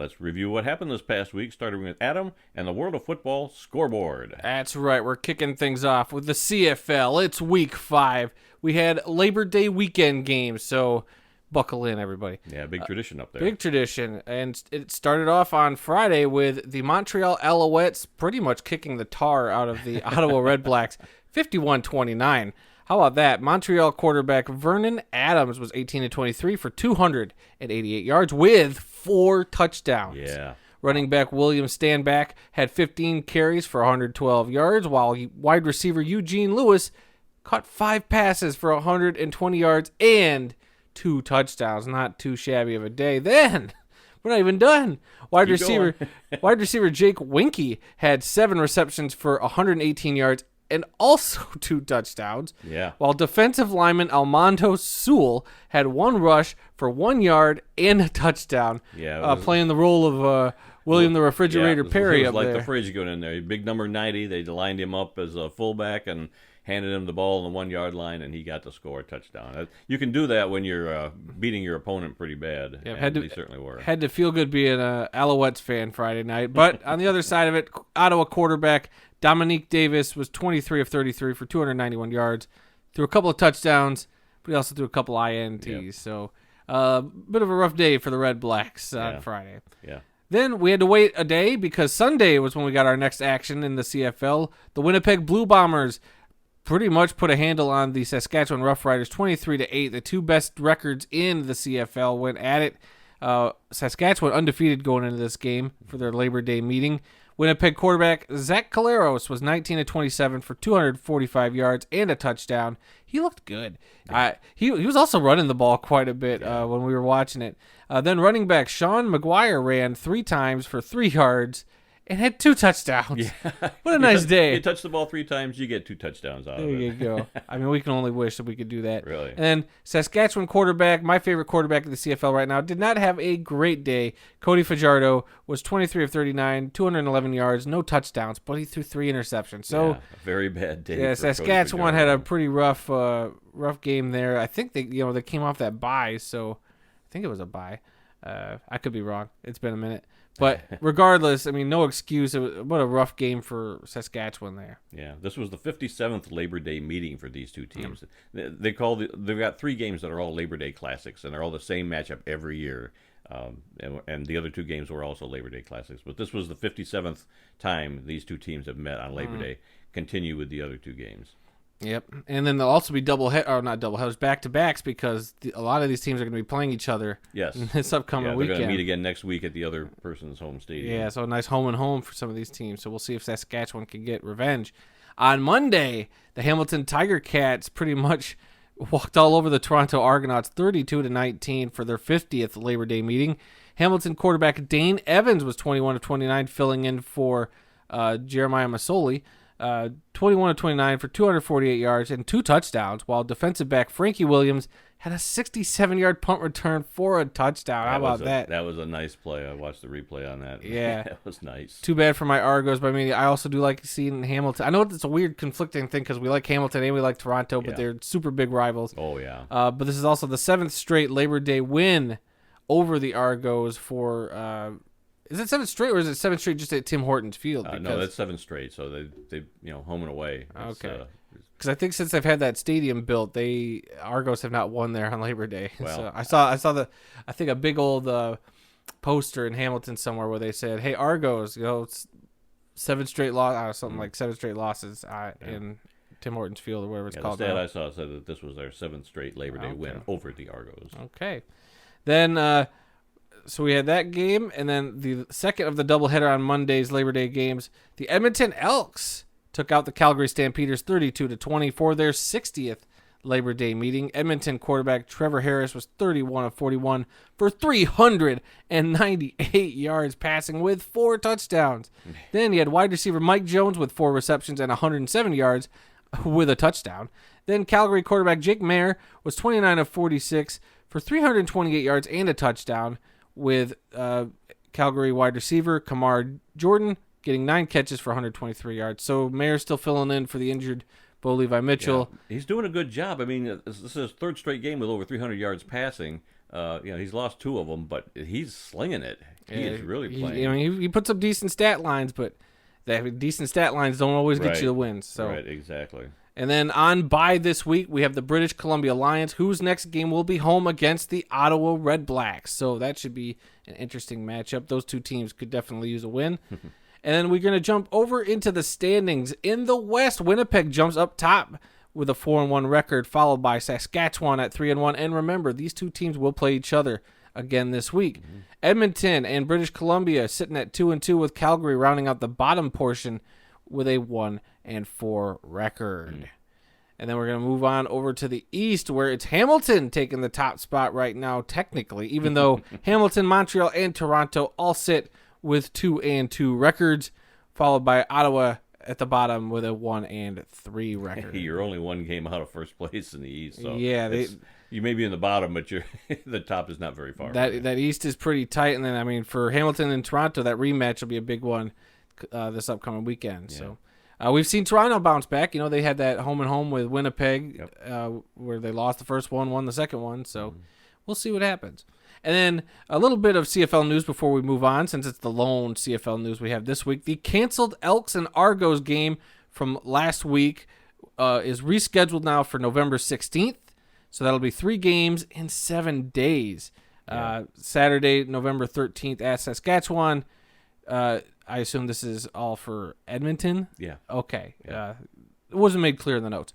let's review what happened this past week, starting with Adam and the World of Football Scoreboard. That's right. We're kicking things off with the CFL. It's week 5. We had Labor Day weekend games, so buckle in, everybody. Yeah, big tradition up there. Big tradition. And it started off on Friday with the Montreal Alouettes pretty much kicking the tar out of the Ottawa Red Blacks, 51-29. How about that? Montreal quarterback Vernon Adams was 18-23 for 288 yards with 4 touchdowns. Yeah. Running back William Stanback had 15 carries for 112 yards, while wide receiver Eugene Lewis caught 5 passes for 120 yards and 2 touchdowns. Not too shabby of a day. Then, we're not even done. Wide receiver Jake Winkie had 7 receptions for 118 yards and also 2 touchdowns. Yeah. While defensive lineman Almondo Sewell had 1 rush for 1 yard and a touchdown. Yeah. Playing the role of William the Refrigerator Perry it was up like there. the fridge going in there. Big number 90. They lined him up as a fullback and handed him the ball on the 1 yard line, and he got to score a touchdown. You can do that when you're beating your opponent pretty bad. Yeah, they certainly were. Had to feel good being an Alouettes fan Friday night. But on the other side of it, Ottawa quarterback Dominique Davis was 23 of 33 for 291 yards, threw a couple of touchdowns, but he also threw a couple INTs. Yep. So bit of a rough day for the Red Blacks on Friday. Yeah. Then we had to wait a day because Sunday was when we got our next action in the CFL. The Winnipeg Blue Bombers pretty much put a handle on the Saskatchewan Roughriders 23-8. The 2 best records in the CFL went at it. Saskatchewan undefeated going into this game for their Labor Day meeting. Winnipeg quarterback Zach Caleros was 19-27 for 245 yards and a touchdown. He looked good. He was also running the ball quite a bit when we were watching it. Then running back Sean McGuire ran 3 times for 3 yards and had 2 touchdowns. Yeah. What a nice day. You touch the ball 3 times, you get 2 touchdowns out of it. There you go. I mean, we can only wish that we could do that. Really. And then Saskatchewan quarterback, my favorite quarterback in the CFL right now, did not have a great day. Cody Fajardo was 23 of 39, 211 yards, no touchdowns, but he threw 3 interceptions. So, a very bad day. Yeah, for Saskatchewan Cody had a Fajardo. pretty rough game there. I think they came off that bye, so I think it was a bye. I could be wrong. It's been a minute. But regardless, I mean, no excuse. What a rough game for Saskatchewan there. Yeah, this was the 57th Labor Day meeting for these 2 teams. They've got 3 games that are all Labor Day classics, and they're all the same matchup every year. And the other 2 games were also Labor Day classics. But this was the 57th time these 2 teams have met on Labor Day. Continue with the other 2 games. Yep, and then there'll also be not doubleheaders, back-to-backs, because a lot of these teams are going to be playing each other. Yes. This upcoming they're weekend. going to meet again next week at the other person's home stadium. Yeah, so a nice home and home for some of these teams. So we'll see if Saskatchewan can get revenge. On Monday, the Hamilton Tiger Cats pretty much walked all over the Toronto Argonauts 32-19 for their 50th Labor Day meeting. Hamilton quarterback Dane Evans was 21 of 29, filling in for Jeremiah Masoli. 21 of 29 for 248 yards and 2 touchdowns, while defensive back Frankie Williams had a 67-yard punt return for a touchdown. How about that? That was a nice play. I watched the replay on that. Yeah. That was nice. Too bad for my Argos, but I mean, I also do like seeing Hamilton. I know it's a weird conflicting thing because we like Hamilton and we like Toronto, but they're super big rivals. Oh, yeah. But this is also the 7th straight Labor Day win over the Argos for... is it 7 straight, or is it 7 straight just at Tim Hortons Field? No, that's 7 straight. So they home and away. Okay. Because I think since they've had that stadium built, Argos have not won there on Labor Day. Well, so I saw a big old poster in Hamilton somewhere where they said, "Hey Argos, it's 7 straight losses, something like 7 straight losses in Tim Hortons Field or whatever it's called." The stat I saw said that this was their 7th straight Labor Day win over the Argos. Okay, then. So we had that game, and then the second of the doubleheader on Monday's Labor Day games, the Edmonton Elks took out the Calgary Stampeders 32-20 for their 60th Labor Day meeting. Edmonton quarterback Trevor Harris was 31 of 41 for 398 yards passing with 4 touchdowns. Then you had wide receiver Mike Jones with 4 receptions and 107 yards with a touchdown. Then Calgary quarterback Jake Mayer was 29 of 46 for 328 yards and a touchdown, with Calgary wide receiver Kamar Jordan getting 9 catches for 123 yards. So Mayer's still filling in for the injured Bo Levi Mitchell. Yeah, he's doing a good job. I mean, this is his 3rd straight game with over 300 yards passing. He's lost 2 of them, but he's slinging it. He is really playing. I mean, he puts up decent stat lines, but the decent stat lines don't always get you the wins. So. Right, exactly. And then on bye this week, we have the British Columbia Lions, whose next game will be home against the Ottawa Red Blacks. So that should be an interesting matchup. Those 2 teams could definitely use a win. And then we're going to jump over into the standings. In the West, Winnipeg jumps up top with a 4-1 record, followed by Saskatchewan at 3-1. And remember, these 2 teams will play each other again this week. Edmonton and British Columbia sitting at 2-2, with Calgary rounding out the bottom portion with a 1-4 record. And then we're going to move on over to the East, where it's Hamilton taking the top spot right now, technically, even though Hamilton, Montreal, and Toronto all sit with 2-2 records, followed by Ottawa at the bottom with a 1-3 record. You're only 1 game out of first place in the East, so yeah, you may be in the bottom, but the top is not very far. That East is pretty tight, and then I mean for Hamilton and Toronto, that rematch will be a big one this upcoming weekend. Yeah. So we've seen Toronto bounce back. They had that home with Winnipeg, where they lost the first one, won the second one. So we'll see what happens. And then a little bit of CFL news before we move on, since it's the lone CFL news we have this week. The canceled Elks and Argos game from last week is rescheduled now for November 16th. So that'll be 3 games in 7 days. Saturday, November 13th at Saskatchewan. I assume this is all for Edmonton? Yeah. Okay. Yeah. It wasn't made clear in the notes.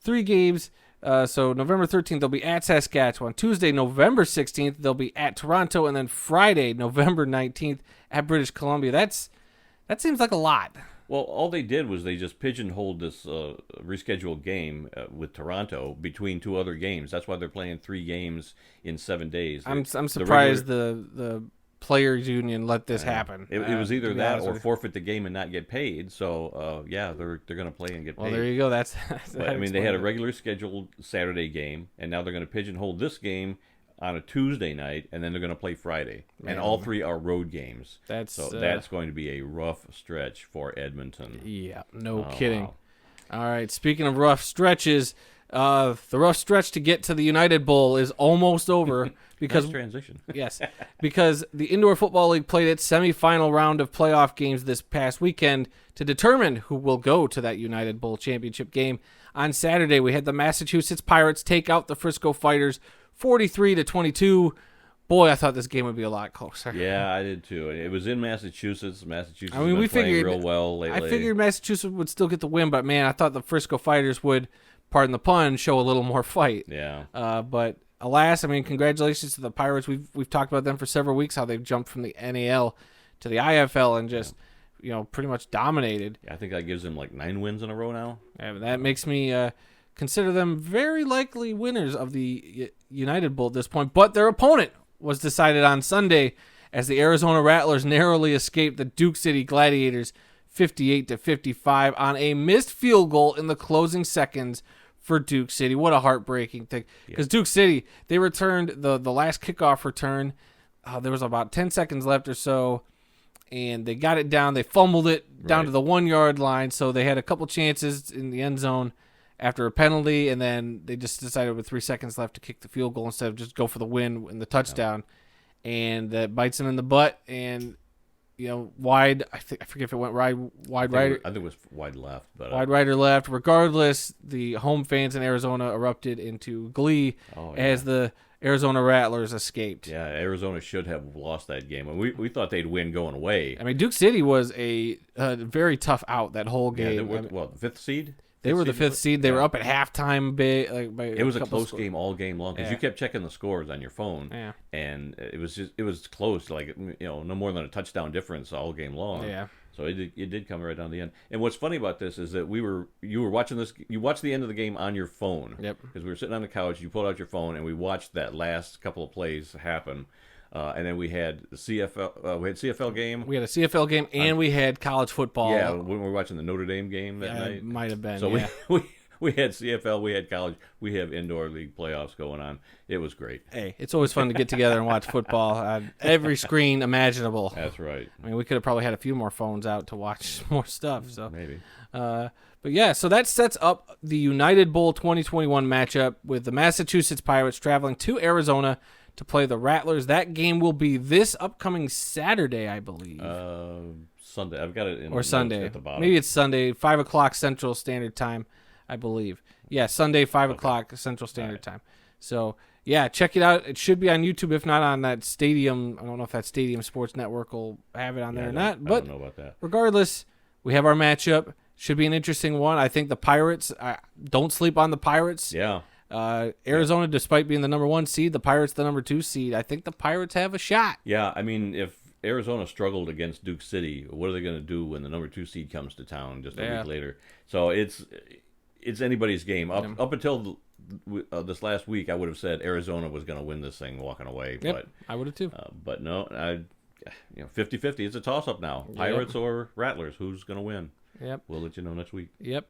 3 games. So November 13th, they'll be at Saskatchewan. Tuesday, November 16th, they'll be at Toronto. And then Friday, November 19th, at British Columbia. That seems like a lot. Well, all they did was they just pigeonholed this rescheduled game with Toronto between 2 other games. That's why they're playing 3 games in 7 days. I'm surprised the players union let this happen. It was either that or forfeit the game and not get paid. So they're going to play and get paid. Well, there you go. That's they had a regular scheduled Saturday game, and now they're going to pigeonhole this game on a Tuesday night, and then they're going to play Friday. Man. And all 3 are road games. That's going to be a rough stretch for Edmonton. Yeah, no kidding. Wow. All right, speaking of rough stretches, the rough stretch to get to the United Bowl is almost over. Because nice transition. Yes, because the Indoor Football League played its semifinal round of playoff games this past weekend to determine who will go to that United Bowl championship game. On Saturday, we had the Massachusetts Pirates take out the Frisco Fighters 43-22. Boy, I thought this game would be a lot closer. Yeah, I did too. It was in Massachusetts. Massachusetts we figured real well lately. I figured Massachusetts would still get the win, but man, I thought the Frisco Fighters would, pardon the pun, show a little more fight. Yeah. But alas, I mean, congratulations to the Pirates. We've talked about them for several weeks, how they've jumped from the NAL to the IFL and just pretty much dominated. Yeah, I think that gives them like 9 wins in a row now. Yeah, that makes me consider them very likely winners of the United Bowl at this point. But their opponent was decided on Sunday as the Arizona Rattlers narrowly escaped the Duke City Gladiators 58-55 on a missed field goal in the closing seconds for Duke City. What a heartbreaking thing. Because Duke City, they returned the last kickoff return. There was about 10 seconds left or so, and they got it down. They fumbled it down to the 1-yard line, so they had a couple chances in the end zone after a penalty, and then they just decided with 3 seconds left to kick the field goal instead of just go for the win and the touchdown. And that bites them in the butt, and wide. I forget if it went wide right. I think it was wide left, but wide right or left. Regardless, the home fans in Arizona erupted into glee as the Arizona Rattlers escaped. Yeah, Arizona should have lost that game. And we thought they'd win going away. I mean, Duke City was a very tough out that whole game. Yeah, the 5th seed? They were the 5th seed. They were up at halfime. It was a close game all game long because you kept checking the scores on your phone, and it was close, like no more than a touchdown difference all game long. Yeah. So it did come right down the end. And what's funny about this is that you were watching this. You watched the end of the game on your phone. Yep. Because we were sitting on the couch. You pulled out your phone, and we watched that last couple of plays happen. And then we had the CFL. We had CFL game. We had a CFL game, and we had college football. Yeah, when we were watching the Notre Dame game that night. It might have been. So We had CFL, we had college, we have indoor league playoffs going on. It was great. Hey, it's always fun to get together and watch football on every screen imaginable. That's right. I mean, we could have probably had a few more phones out to watch more stuff. So Maybe. But yeah, so that sets up the United Bowl 2021 matchup with the Massachusetts Pirates traveling to Arizona to play the Rattlers. That game will be this upcoming Saturday, I believe. Sunday. I've got it in Or Sunday. at the bottom. Maybe it's Sunday, 5 o'clock Central Standard Time, I believe. Yeah, Sunday, 5 o'clock Central Standard Time. So, yeah, check it out. It should be on YouTube, if not on that Stadium. I don't know if that Stadium Sports Network will have it on there or not. But I don't know about that. Regardless, we have our matchup. Should be an interesting one. I think the Pirates, don't sleep on the Pirates. Yeah. Arizona, despite being the number 1 seed, the Pirates the number 2 seed. I think the Pirates have a shot. Yeah, I mean, if Arizona struggled against Duke City, what are they going to do when the number 2 seed comes to town just a week later? So it's anybody's game. Up until this last week, I would have said Arizona was going to win this thing walking away. Yep, but I would have too. But no, 50-50. It's a toss-up now. Pirates or Rattlers. Who's going to win? Yep. We'll let you know next week. Yep.